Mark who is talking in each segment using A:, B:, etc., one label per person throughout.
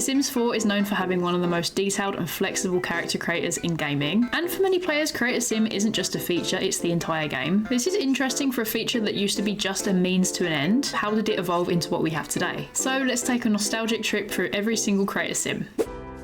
A: The Sims 4 is known for having one of the most detailed and flexible character creators in gaming, and for many players, Create a Sim isn't just a feature, it's the entire game. This is interesting for a feature that used to be just a means to an end. How did it evolve into what we have today? So let's take a nostalgic trip through every single Create a Sim.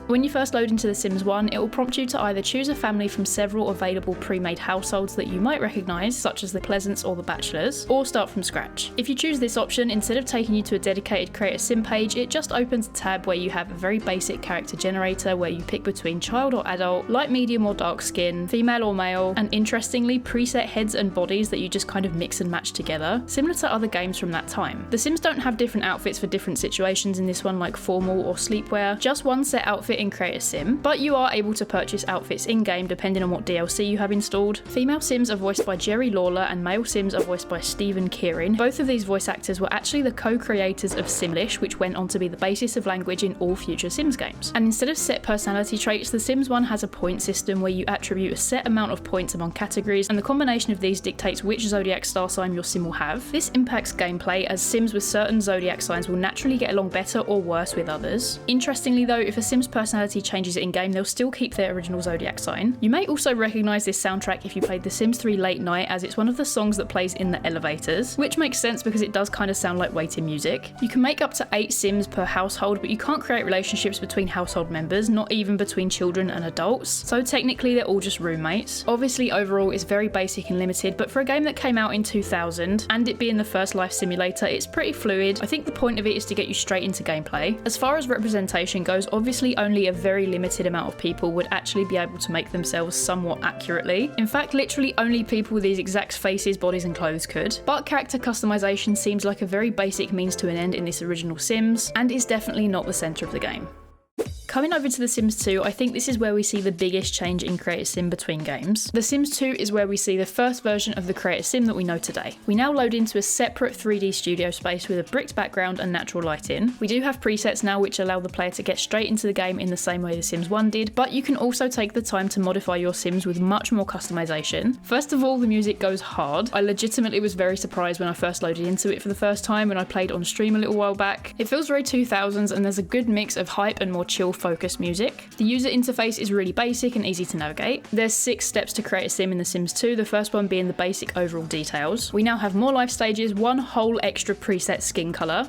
A: When you first load into The Sims 1, it will prompt you to either choose a family from several available pre-made households that you might recognise, such as the Pleasants or the Bachelors, or start from scratch. If you choose this option, instead of taking you to a dedicated Create a Sim page, it just opens a tab where you have a very basic character generator where you pick between child or adult, light, medium or dark skin, female or male, and interestingly, preset heads and bodies that you just kind of mix and match together, similar to other games from that time. The Sims don't have different outfits for different situations in this one, like formal or sleepwear, just one set outfit in Create a Sim, but you are able to purchase outfits in-game depending on what DLC you have installed. Female Sims are voiced by Jerry Lawler and male Sims are voiced by Stephen Kieran. Both of these voice actors were actually the co-creators of Simlish, which went on to be the basis of language in all future Sims games. And instead of set personality traits, The Sims 1 has a point system where you attribute a set amount of points among categories, and the combination of these dictates which zodiac star sign your Sim will have. This impacts gameplay, as Sims with certain zodiac signs will naturally get along better or worse with others. Interestingly though, if a Sim's personality changes in-game, they'll still keep their original zodiac sign. You may also recognise this soundtrack if you played The Sims 3 Late Night, as it's one of the songs that plays in the elevators, which makes sense because it does kind of sound like waiting music. You can make up to 8 Sims per household, but you can't create relationships between household members, not even between children and adults, so technically they're all just roommates. Obviously overall it's very basic and limited, but for a game that came out in 2000, and it being the first life simulator, it's pretty fluid. I think the point of it is to get you straight into gameplay. As far as representation goes, obviously only a very limited amount of people would actually be able to make themselves somewhat accurately. In fact, literally only people with these exact faces, bodies and clothes could. But character customization seems like a very basic means to an end in this original Sims, and is definitely not the centre of the game. Coming over to The Sims 2, I think this is where we see the biggest change in Create a Sim between games. The Sims 2 is where we see the first version of the Create a Sim that we know today. We now load into a separate 3D studio space with a bricked background and natural lighting. We do have presets now which allow the player to get straight into the game in the same way The Sims 1 did, but you can also take the time to modify your Sims with much more customization. First of all, the music goes hard. I legitimately was very surprised when I first loaded into it for the first time when I played on stream a little while back. It feels very 2000s and there's a good mix of hype and more chill focused music. The user interface is really basic and easy to navigate. There's 6 steps to create a sim in The Sims 2, the first one being the basic overall details. We now have more life stages, one whole extra preset skin colour,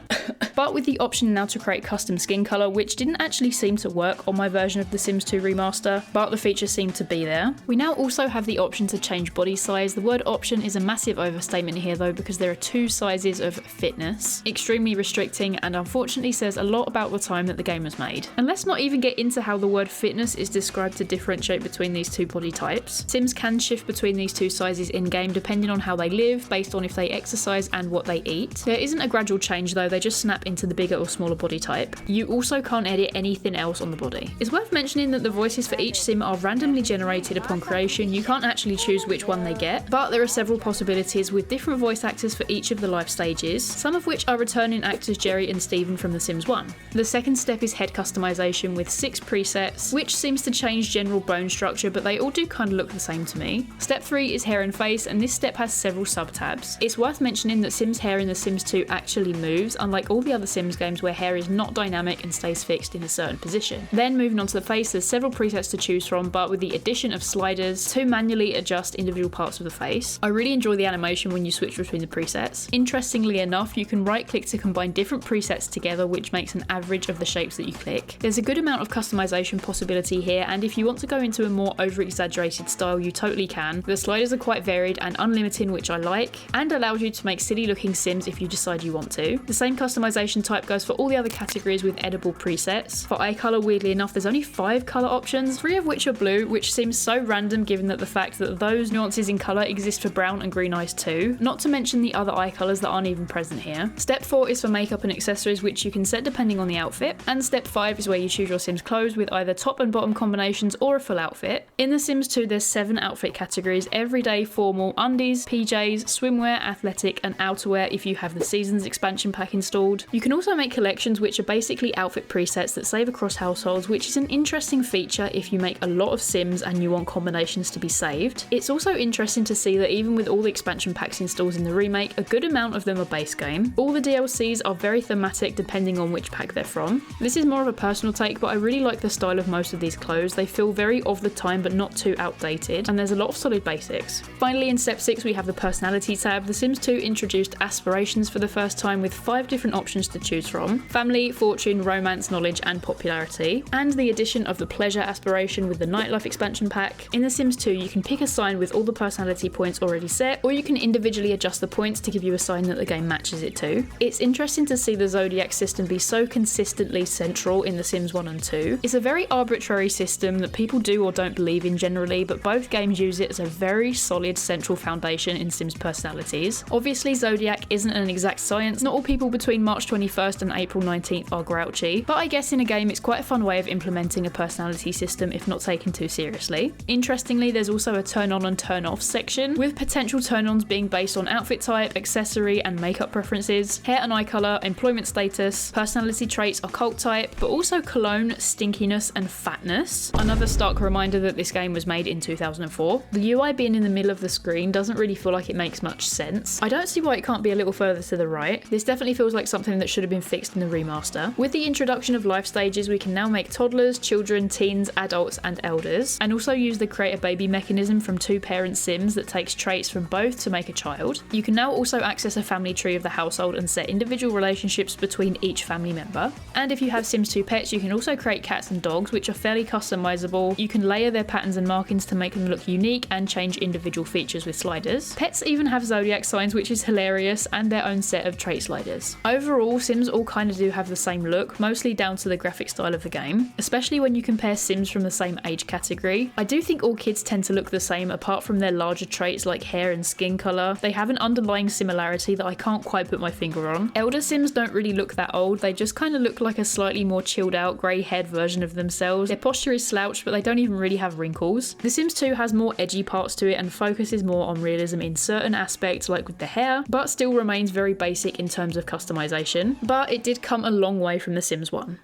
A: but with the option now to create custom skin colour, which didn't actually seem to work on my version of The Sims 2 remaster, but the feature seemed to be there. We now also have the option to change body size. The word option is a massive overstatement here though, because there are 2 sizes of fitness, extremely restricting, and unfortunately says a lot about the time that the game was made. And let's not even get into how the word fitness is described to differentiate between these 2 body types. Sims can shift between these 2 sizes in-game depending on how they live, based on if they exercise and what they eat. There isn't a gradual change though, they just snap into the bigger or smaller body type. You also can't edit anything else on the body. It's worth mentioning that the voices for each sim are randomly generated upon creation. You can't actually choose which one they get, but there are several possibilities with different voice actors for each of the life stages, some of which are returning actors Jerry and Stephen from The Sims 1. The second step is head customization with 6 presets, which seems to change general bone structure, but they all do kind of look the same to me. Step 3 is hair and face, and this step has several sub-tabs. It's worth mentioning that Sims hair in The Sims 2 actually moves, unlike all the other Sims games where hair is not dynamic and stays fixed in a certain position. Then moving on to the face, there's several presets to choose from, but with the addition of sliders to manually adjust individual parts of the face. I really enjoy the animation when you switch between the presets. Interestingly enough, you can right click to combine different presets together, which makes an average of the shapes that you click. There's a good amount of customization possibility here, and if you want to go into a more over-exaggerated style, you totally can. The sliders are quite varied and unlimited, which I like, and allows you to make silly looking Sims if you decide you want to. The same customization type goes for all the other categories with edible presets. For eye colour, weirdly enough, there's only 5 colour options, 3 of which are blue, which seems so random given that the fact that those nuances in colour exist for brown and green eyes too, not to mention the other eye colours that aren't even present here. Step 4 is for makeup and accessories, which you can set depending on the outfit, and step 5 is where you choose choose your Sims clothes with either top and bottom combinations or a full outfit. In The Sims 2, there's 7 outfit categories: everyday, formal, undies, PJs, swimwear, athletic, and outerwear if you have the Seasons expansion pack installed. You can also make collections which are basically outfit presets that save across households, which is an interesting feature if you make a lot of Sims and you want combinations to be saved. It's also interesting to see that even with all the expansion packs installed in the remake, a good amount of them are base game. All the DLCs are very thematic depending on which pack they're from. This is more of a personal take, but I really like the style of most of these clothes. They feel very of the time but not too outdated, and there's a lot of solid basics. Finally, in step 6 we have the personality tab. The Sims 2 introduced aspirations for the first time with 5 different options to choose from: family, fortune, romance, knowledge, and popularity, and the addition of the pleasure aspiration with the nightlife expansion pack. In The Sims 2 you can pick a sign with all the personality points already set, or you can individually adjust the points to give you a sign that the game matches it to. It's interesting to see the zodiac system be so consistently central in The Sims 1 and 2. It's a very arbitrary system that people do or don't believe in generally, but both games use it as a very solid central foundation in Sims personalities. Obviously, zodiac isn't an exact science. Not all people between March 21st and April 19th are grouchy, but I guess in a game it's quite a fun way of implementing a personality system if not taken too seriously. Interestingly, there's also a turn on and turn off section, with potential turn-ons being based on outfit type, accessory and makeup preferences, hair and eye colour, employment status, personality traits, occult type, but also cologne, stinkiness and fatness. Another stark reminder that this game was made in 2004. The UI being in the middle of the screen doesn't really feel like it makes much sense. I don't see why it can't be a little further to the right. This definitely feels like something that should have been fixed in the remaster. With the introduction of life stages, we can now make toddlers, children, teens, adults and elders, and also use the create a baby mechanism from 2 parent Sims that takes traits from both to make a child. You can now also access a family tree of the household and set individual relationships between each family member. And if you have Sims 2 pets, you can also create cats and dogs, which are fairly customizable. You can layer their patterns and markings to make them look unique and change individual features with sliders. Pets even have zodiac signs, which is hilarious, and their own set of trait sliders. Overall, Sims all kind of do have the same look, mostly down to the graphic style of the game, especially when you compare Sims from the same age category. I do think all kids tend to look the same apart from their larger traits like hair and skin colour. They have an underlying similarity that I can't quite put my finger on. Elder Sims don't really look that old, they just kind of look like a slightly more chilled out grey haired version of themselves. Their posture is slouched, but they don't even really have wrinkles. The Sims 2 has more edgy parts to it and focuses more on realism in certain aspects like with the hair, but still remains very basic in terms of customization. But it did come a long way from The Sims 1.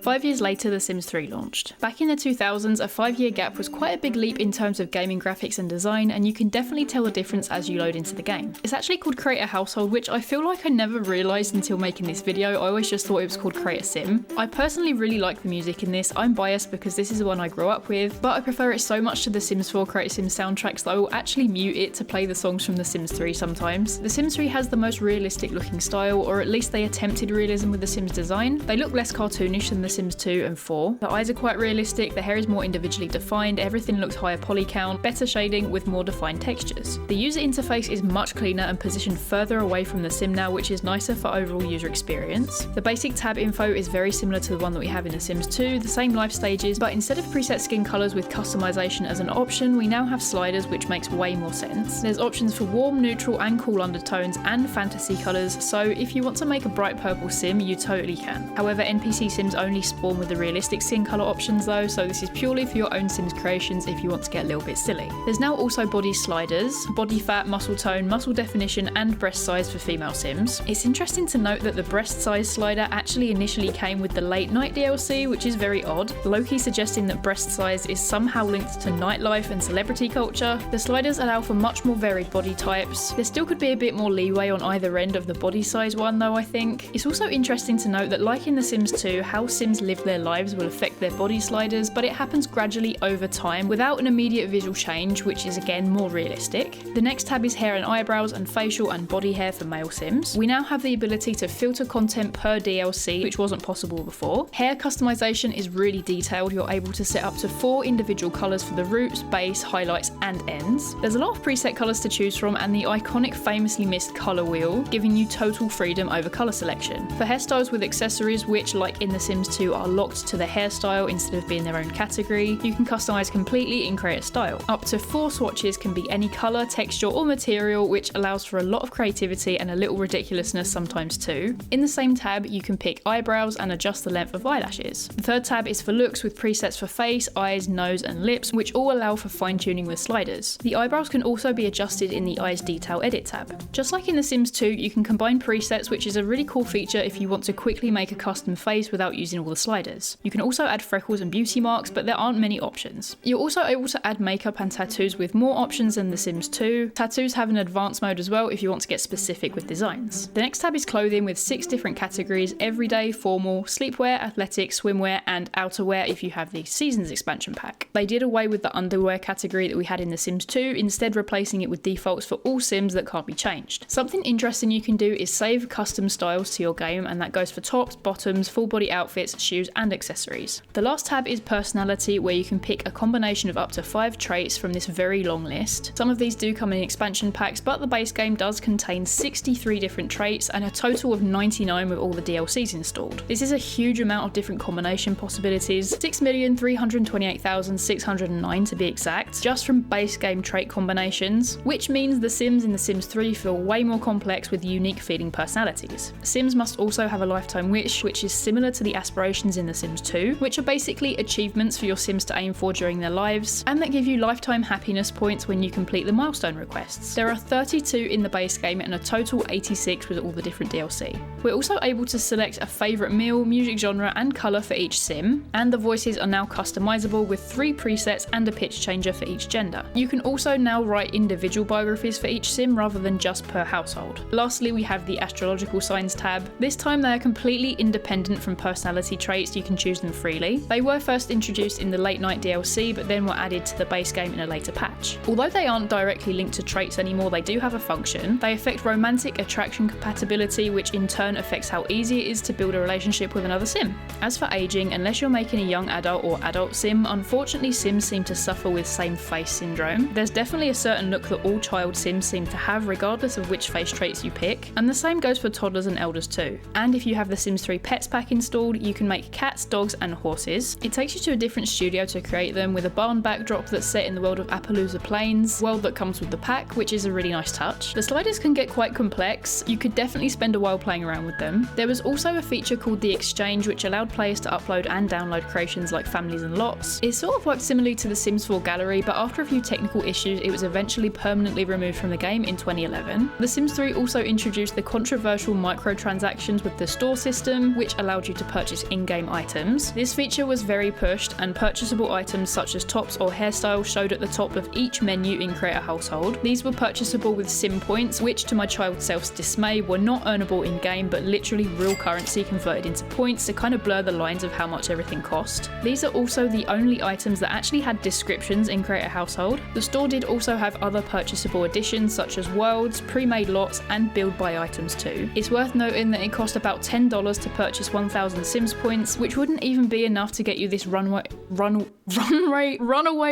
A: 5 years later, The Sims 3 launched. Back in the 2000s, a 5-year gap was quite a big leap in terms of gaming graphics and design, and you can definitely tell the difference as you load into the game. It's actually called Create a Household, which I feel like I never realised until making this video. I always just thought it was called Create a Sim. I personally really like the music in this. I'm biased because this is the one I grew up with, but I prefer it so much to the Sims 4 Create a Sim soundtracks that I will actually mute it to play the songs from The Sims 3 sometimes. The Sims 3 has the most realistic looking style, or at least they attempted realism with The Sims design. They look less cartoonish than The Sims 2 and 4. The eyes are quite realistic, the hair is more individually defined, everything looks higher poly count, better shading with more defined textures. The user interface is much cleaner and positioned further away from the sim now, which is nicer for overall user experience. The basic tab info is very similar to the one that we have in The Sims 2, the same life stages, but instead of preset skin colours with customization as an option, we now have sliders, which makes way more sense. There's options for warm, neutral and cool undertones and fantasy colours, so if you want to make a bright purple sim, you totally can. However, NPC sims only spawn with the realistic skin colour options though, so this is purely for your own Sims creations if you want to get a little bit silly. There's now also body sliders, body fat, muscle tone, muscle definition and breast size for female Sims. It's interesting to note that the breast size slider actually initially came with the late night DLC, which is very odd, low-key suggesting that breast size is somehow linked to nightlife and celebrity culture. The sliders allow for much more varied body types. There still could be a bit more leeway on either end of the body size one though, I think. It's also interesting to note that like in The Sims 2, how Sims live their lives will affect their body sliders, but it happens gradually over time without an immediate visual change, which is again more realistic. The next tab is hair and eyebrows and facial and body hair for male Sims. We now have the ability to filter content per DLC, which wasn't possible before. Hair customization is really detailed. You're able to set up to 4 individual colours for the roots, base, highlights and ends. There's a lot of preset colours to choose from, and the iconic famously missed colour wheel, giving you total freedom over colour selection. For hairstyles with accessories, which like in The Sims 2 are locked to the hairstyle instead of being their own category, you can customise completely in Create a Style. Up to 4 swatches can be any colour, texture or material, which allows for a lot of creativity and a little ridiculousness sometimes too. In the same tab, you can pick eyebrows and adjust the length of eyelashes. The third tab is for looks, with presets for face, eyes, nose and lips, which all allow for fine-tuning with sliders. The eyebrows can also be adjusted in the Eyes Detail Edit tab. Just like in The Sims 2, you can combine presets, which is a really cool feature if you want to quickly make a custom face without using all the sliders. You can also add freckles and beauty marks, but there aren't many options. You're also able to add makeup and tattoos with more options than The Sims 2. Tattoos have an advanced mode as well if you want to get specific with designs. The next tab is clothing, with 6 different categories: everyday, formal, sleepwear, athletic, swimwear and outerwear if you have the Seasons expansion pack. They did away with the underwear category that we had in The Sims 2, instead replacing it with defaults for all Sims that can't be changed. Something interesting you can do is save custom styles to your game, and that goes for tops, bottoms, full body outfits, shoes and accessories. The last tab is personality, where you can pick a combination of up to 5 traits from this very long list. Some of these do come in expansion packs, but the base game does contain 63 different traits and a total of 99 with all the DLCs installed. This is a huge amount of different combination possibilities, 6,328,609 to be exact, just from base game trait combinations, which means the Sims in The Sims 3 feel way more complex with unique feeling personalities. Sims must also have a lifetime wish, which is similar to the aspirations in The Sims 2, which are basically achievements for your Sims to aim for during their lives, and that give you lifetime happiness points when you complete the milestone requests. There are 32 in the base game and a total 86 with all the different DLC. We're also able to select a favourite meal, music genre and colour for each Sim, and the voices are now customisable with 3 presets and a pitch changer for each gender. You can also now write individual biographies for each Sim rather than just per household. Lastly, we have the astrological signs tab. This time they are completely independent from personality traits, you can choose them freely. They were first introduced in the Late Night DLC, but then were added to the base game in a later patch. Although they aren't directly linked to traits anymore, they do have a function. They affect romantic attraction compatibility, which in turn affects how easy it is to build a relationship with another Sim. As for aging, unless you're making a young adult or adult Sim, unfortunately Sims seem to suffer with same face syndrome. There's definitely a certain look that all child Sims seem to have, regardless of which face traits you pick, and the same goes for toddlers and elders too. And if you have the Sims 3 Pets pack installed, you can make cats, dogs and horses. It takes you to a different studio to create them, with a barn backdrop that's set in the world of Appaloosa Plains, world that comes with the pack, which is a really nice touch. The sliders can get quite complex, you could definitely spend a while playing around with them. There was also a feature called the Exchange, which allowed players to upload and download creations like families and lots. It sort of worked similarly to the Sims 4 gallery, but after a few technical issues it was eventually permanently removed from the game in 2011. The Sims 3 also introduced the controversial microtransactions with the store system, which allowed you to purchase in-game items. This feature was very pushed, and purchasable items such as tops or hairstyles showed at the top of each menu in Create a Household. These were purchasable with Sim points, which to my child self's dismay were not earnable in-game, but literally real currency converted into points to kind of blur the lines of how much everything cost. These are also the only items that actually had descriptions in Create a Household. The store did also have other purchasable additions such as worlds, pre-made lots and build buy items too. It's worth noting that it cost about $10 to purchase 1000 Sims points, which wouldn't even be enough to get you this runaway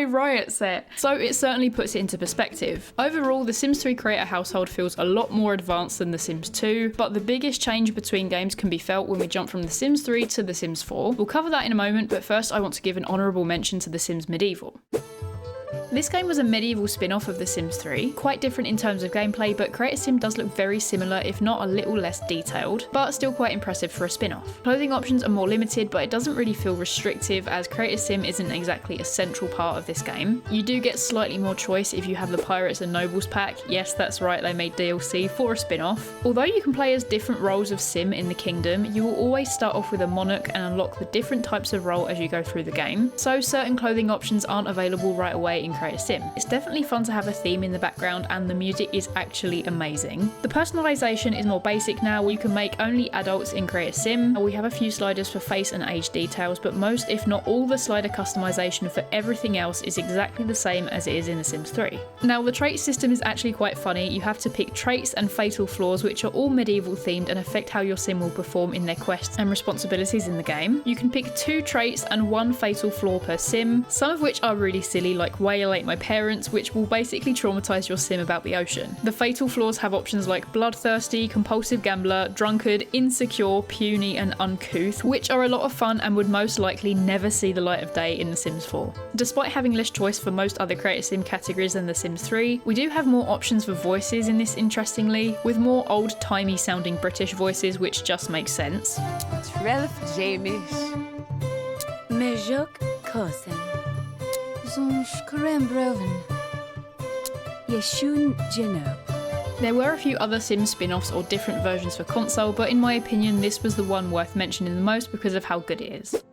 A: riot set. So it certainly puts it into perspective. Overall, The Sims 3 Create a Household feels a lot more advanced than The Sims 2, but the biggest change between games can be felt when we jump from The Sims 3 to The Sims 4. We'll cover that in a moment, but first I want to give an honourable mention to The Sims Medieval. This game was a medieval spin-off of The Sims 3, quite different in terms of gameplay, but Create a Sim does look very similar, if not a little less detailed, but still quite impressive for a spin-off. Clothing options are more limited, but it doesn't really feel restrictive, as Create a Sim isn't exactly a central part of this game. You do get slightly more choice if you have the Pirates and Nobles pack. Yes, that's right, they made DLC for a spin-off. Although you can play as different roles of Sim in the kingdom, you will always start off with a monarch and unlock the different types of role as you go through the game, so certain clothing options aren't available right away in Create a Sim. It's definitely fun to have a theme in the background, and the music is actually amazing. The personalisation is more basic now. You can make only adults in Create a Sim. We have a few sliders for face and age details, but most if not all the slider customisation for everything else is exactly the same as it is in The Sims 3. Now the trait system is actually quite funny. You have to pick traits and fatal flaws, which are all medieval themed and affect how your Sim will perform in their quests and responsibilities in the game. You can pick 2 traits and 1 fatal flaw per Sim, some of which are really silly, like whale annihilate my parents, which will basically traumatise your sim about the ocean. The fatal flaws have options like bloodthirsty, compulsive gambler, drunkard, insecure, puny and uncouth, which are a lot of fun and would most likely never see the light of day in The Sims 4. Despite having less choice for most other creator sim categories than The Sims 3, we do have more options for voices in this, interestingly, with more old-timey sounding British voices, which just makes sense.
B: Trelf James. Mejuk Kosen. Zonsh Karembroven. Yeshun Jeno.
A: There were a few other Sims spin-offs or different versions for console, but in my opinion this was the one worth mentioning the most because of how good it is.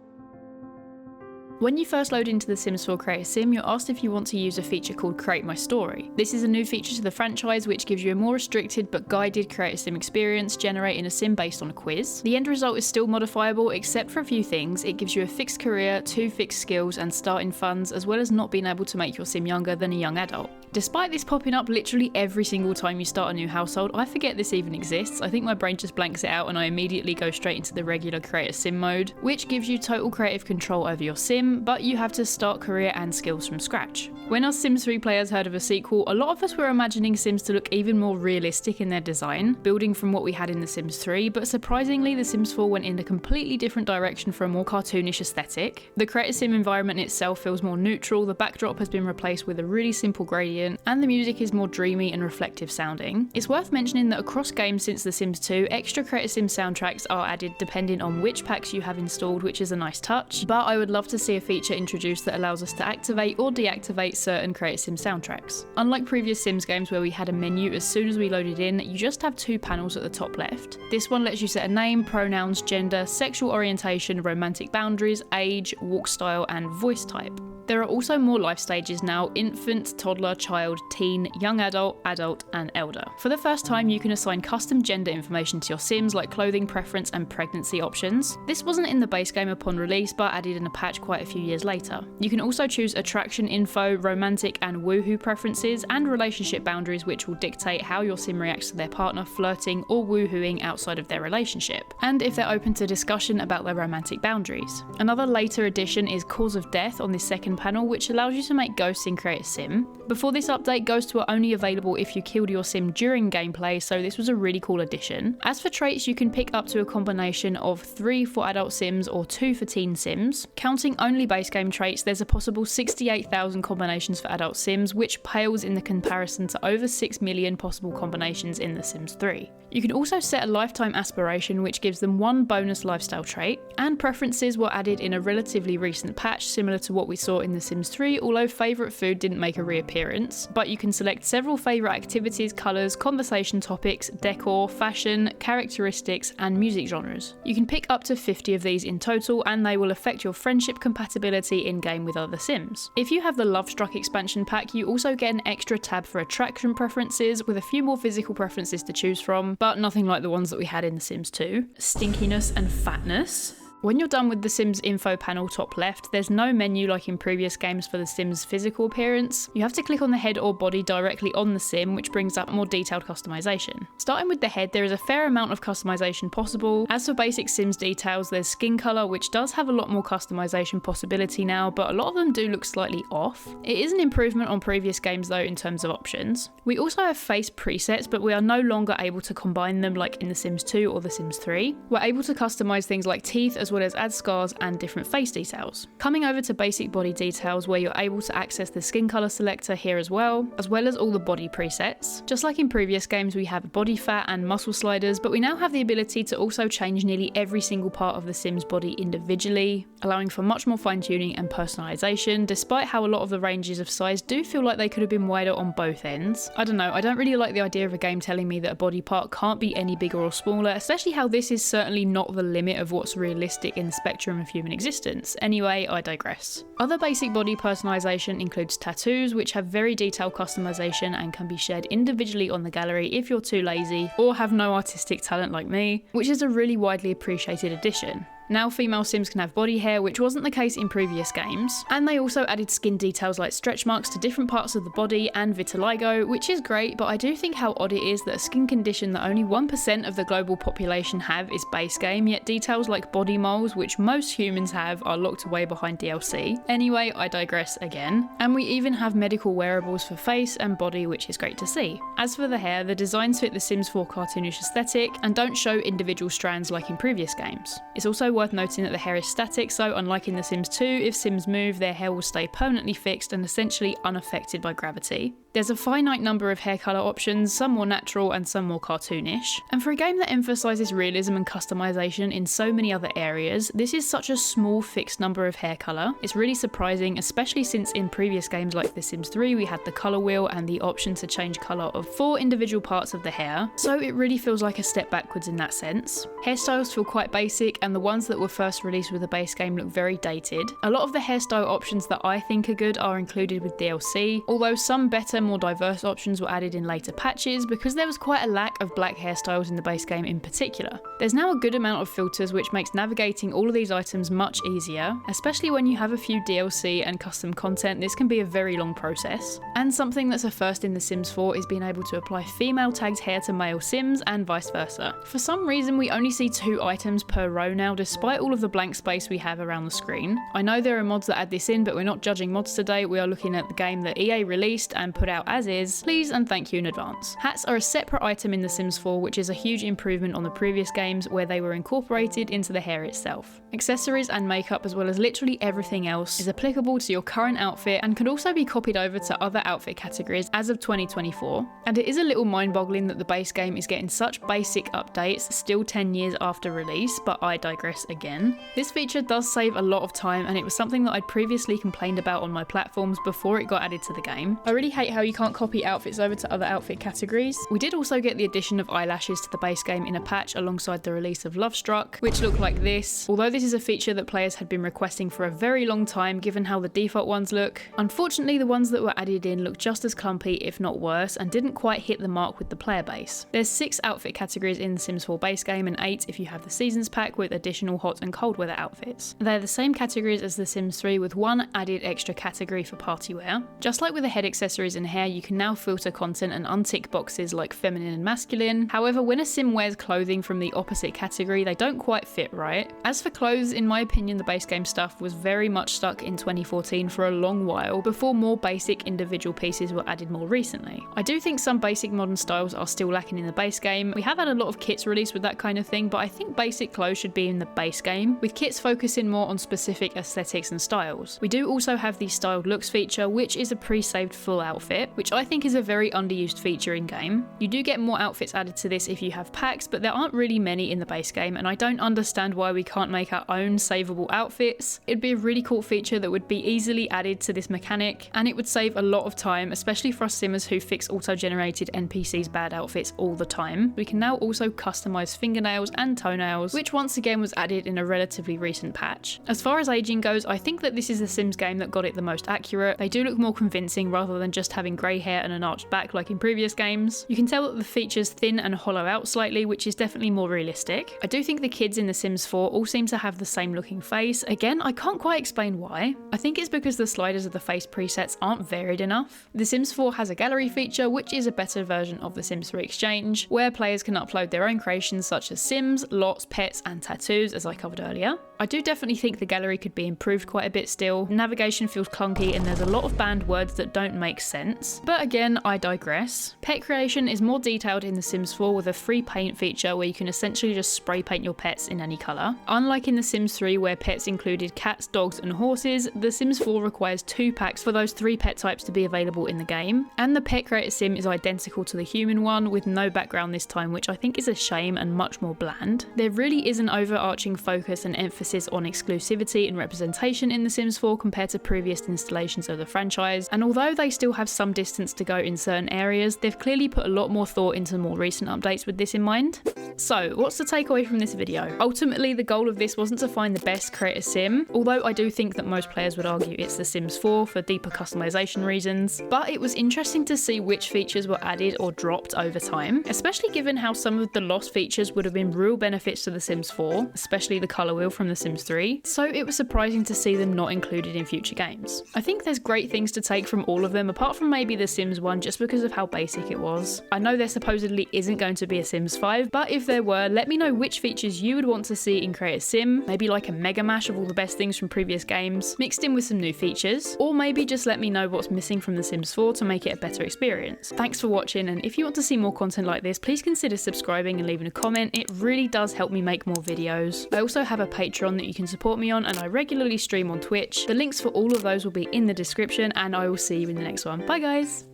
A: When you first load into The Sims 4 Create a Sim, you're asked if you want to use a feature called Create My Story. This is a new feature to the franchise which gives you a more restricted but guided Create a Sim experience, generating a sim based on a quiz. The end result is still modifiable except for a few things. It gives you a fixed career, 2 fixed skills and starting funds, as well as not being able to make your sim younger than a young adult. Despite this popping up literally every single time you start a new household, I forget this even exists. I think my brain just blanks it out and I immediately go straight into the regular Create a Sim mode, which gives you total creative control over your sim, but you have to start career and skills from scratch. When us Sims 3 players heard of a sequel, a lot of us were imagining Sims to look even more realistic in their design, building from what we had in The Sims 3, but surprisingly The Sims 4 went in a completely different direction for a more cartoonish aesthetic. The Create a Sim environment itself feels more neutral, the backdrop has been replaced with a really simple gradient, and the music is more dreamy and reflective sounding. It's worth mentioning that across games since The Sims 2, extra Create a Sim soundtracks are added depending on which packs you have installed, which is a nice touch, but I would love to see a feature introduced that allows us to activate or deactivate certain Create a Sim soundtracks. Unlike previous Sims games where we had a menu as soon as we loaded in, you just have 2 panels at the top left. This one lets you set a name, pronouns, gender, sexual orientation, romantic boundaries, age, walk style and voice type. There are also more life stages now: infant, toddler, child, teen, young adult, adult and elder. For the first time you can assign custom gender information to your Sims like clothing preference and pregnancy options. This wasn't in the base game upon release but added in a patch quite a few years later. You can also choose attraction info, romantic and woohoo preferences and relationship boundaries, which will dictate how your Sim reacts to their partner flirting or woohooing outside of their relationship, and if they're open to discussion about their romantic boundaries. Another later addition is cause of death on this second panel, which allows you to make ghosts in Create a Sim. Before this update, ghosts were only available if you killed your Sim during gameplay, so this was a really cool addition. As for traits, you can pick up to a combination of 3 for adult Sims or 2 for teen Sims. Counting only base game traits, there's a possible 68,000 combinations for adult Sims, which pales in the comparison to over 6 million possible combinations in The Sims 3. You can also set a lifetime aspiration, which gives them 1 bonus lifestyle trait, and preferences were added in a relatively recent patch similar to what we saw in The Sims 3, although favourite food didn't make a reappearance, but you can select several favourite activities, colours, conversation topics, decor, fashion, characteristics and music genres. You can pick up to 50 of these in total, and they will affect your friendship compatibility in-game with other Sims. If you have the Love Struck expansion pack, you also get an extra tab for attraction preferences with a few more physical preferences to choose from, but nothing like the ones that we had in The Sims 2. Stinkiness and fatness. When you're done with the Sims info panel top left, there's no menu like in previous games for the Sims physical appearance. You have to click on the head or body directly on the Sim, which brings up more detailed customization. Starting with the head, there is a fair amount of customization possible. As for basic Sims details, there's skin color, which does have a lot more customization possibility now, but a lot of them do look slightly off. It is an improvement on previous games though in terms of options. We also have face presets, but we are no longer able to combine them like in The Sims 2 or The Sims 3. We're able to customize things like teeth, as well as add scars and different face details. Coming over to basic body details, where you're able to access the skin color selector here as well as all the body presets. Just like in previous games, we have body fat and muscle sliders, but we now have the ability to also change nearly every single part of the Sim's body individually, allowing for much more fine-tuning and personalization, despite how a lot of the ranges of size do feel like they could have been wider on both ends. I don't know, I don't really like the idea of a game telling me that a body part can't be any bigger or smaller, especially how this is certainly not the limit of what's realistic in the spectrum of human existence. Anyway, I digress. Other basic body personalization includes tattoos, which have very detailed customization and can be shared individually on the gallery if you're too lazy or have no artistic talent like me, which is a really widely appreciated addition. Now female Sims can have body hair, which wasn't the case in previous games. And they also added skin details like stretch marks to different parts of the body and vitiligo, which is great, but I do think how odd it is that a skin condition that only 1% of the global population have is base game, yet details like body moles, which most humans have, are locked away behind DLC. Anyway, I digress again. And we even have medical wearables for face and body, which is great to see. As for the hair, the designs fit the Sims 4 cartoonish aesthetic and don't show individual strands like in previous games. It's also worth noting that the hair is static, so unlike in The Sims 2, if Sims move, their hair will stay permanently fixed and essentially unaffected by gravity. There's a finite number of hair colour options, some more natural and some more cartoonish. And for a game that emphasises realism and customisation in so many other areas, this is such a small fixed number of hair colour. It's really surprising, especially since in previous games like The Sims 3 we had the colour wheel and the option to change colour of 4 individual parts of the hair, so it really feels like a step backwards in that sense. Hairstyles feel quite basic, and the ones that were first released with the base game look very dated. A lot of the hairstyle options that I think are good are included with DLC, although some better, more diverse options were added in later patches because there was quite a lack of black hairstyles in the base game in particular. There's now a good amount of filters which makes navigating all of these items much easier, especially when you have a few DLC and custom content. This can be a very long process. And something that's a first in The Sims 4 is being able to apply female tagged hair to male Sims and vice versa. For some reason we only see 2 items per row now, despite all of the blank space we have around the screen. I know there are mods that add this in, but we're not judging mods today. We are looking at the game that EA released and put out as is. Please and thank you in advance. Hats are a separate item in The Sims 4, which is a huge improvement on the previous games where they were incorporated into the hair itself. Accessories and makeup, as well as literally everything else, is applicable to your current outfit and could also be copied over to other outfit categories as of 2024. And it is a little mind-boggling that the base game is getting such basic updates still 10 years after release, but I digress again. This feature does save a lot of time, and it was something that I'd previously complained about on my platforms before it got added to the game. I really hate how you can't copy outfits over to other outfit categories. We did also get the addition of eyelashes to the base game in a patch alongside the release of Love Struck, which look like this. Although this is a feature that players had been requesting for a very long time given how the default ones look, unfortunately the ones that were added in look just as clumpy if not worse and didn't quite hit the mark with the player base. There's 6 outfit categories in the Sims 4 base game and 8 if you have the seasons pack with additional hot and cold weather outfits. They're the same categories as the Sims 3 with 1 added extra category for party wear. Just like with the head accessories and hair, you can now filter content and untick boxes like feminine and masculine. However, when a Sim wears clothing from the opposite category, they don't quite fit right. As for clothes, in my opinion the base game stuff was very much stuck in 2014 for a long while before more basic individual pieces were added more recently. I do think some basic modern styles are still lacking in the base game. We have had a lot of kits released with that kind of thing, but I think basic clothes should be in the base game, with kits focusing more on specific aesthetics and styles. We do also have the styled looks feature, which is a pre-saved full outfit, which I think is a very underused feature in game. You do get more outfits added to this if you have packs, but there aren't really many in the base game, and I don't understand why we can't make our own savable outfits. It'd be a really cool feature that would be easily added to this mechanic, and it would save a lot of time, especially for us simmers who fix auto-generated NPCs' bad outfits all the time. We can now also customize fingernails and toenails, which once again was added in a relatively recent patch. As far as aging goes, I think that this is the Sims game that got it the most accurate. They do look more convincing rather than just having grey hair and an arched back like in previous games. You can tell that the features thin and hollow out slightly, which is definitely more realistic. I do think the kids in The Sims 4 all seem to have the same looking face. Again, I can't quite explain why. I think it's because the sliders of the face presets aren't varied enough. The Sims 4 has a gallery feature, which is a better version of the Sims 3 Exchange, where players can upload their own creations such as Sims, lots, pets and tattoos, as I covered earlier. I do definitely think the gallery could be improved quite a bit still. Navigation feels clunky and there's a lot of banned words that don't make sense. But again, I digress. Pet creation is more detailed in The Sims 4 with a free paint feature where you can essentially just spray paint your pets in any colour. Unlike in The Sims 3 where pets included cats, dogs and horses, The Sims 4 requires 2 packs for those 3 pet types to be available in the game. And the pet creator sim is identical to the human one with no background this time, which I think is a shame and much more bland. There really is an overarching focus and emphasis on exclusivity and representation in The Sims 4 compared to previous installations of the franchise, and although they still have some some distance to go in certain areas, they've clearly put a lot more thought into more recent updates with this in mind. So what's the takeaway from this video? Ultimately, the goal of this wasn't to find the best creator sim, although I do think that most players would argue it's The Sims 4 for deeper customization reasons, but it was interesting to see which features were added or dropped over time, especially given how some of the lost features would have been real benefits to The Sims 4, especially the colour wheel from The Sims 3, so it was surprising to see them not included in future games. I think there's great things to take from all of them, apart from maybe The Sims 1 just because of how basic it was. I know there supposedly isn't going to be a Sims 5, but if there were, let me know which features you would want to see in Creator Sim, maybe like a mega mash of all the best things from previous games, mixed in with some new features, or maybe just let me know what's missing from The Sims 4 to make it a better experience. Thanks for watching, and if you want to see more content like this, please consider subscribing and leaving a comment. It really does help me make more videos. I also have a Patreon that you can support me on, and I regularly stream on Twitch. The links for all of those will be in the description, and I will see you in the next one. Bye guys!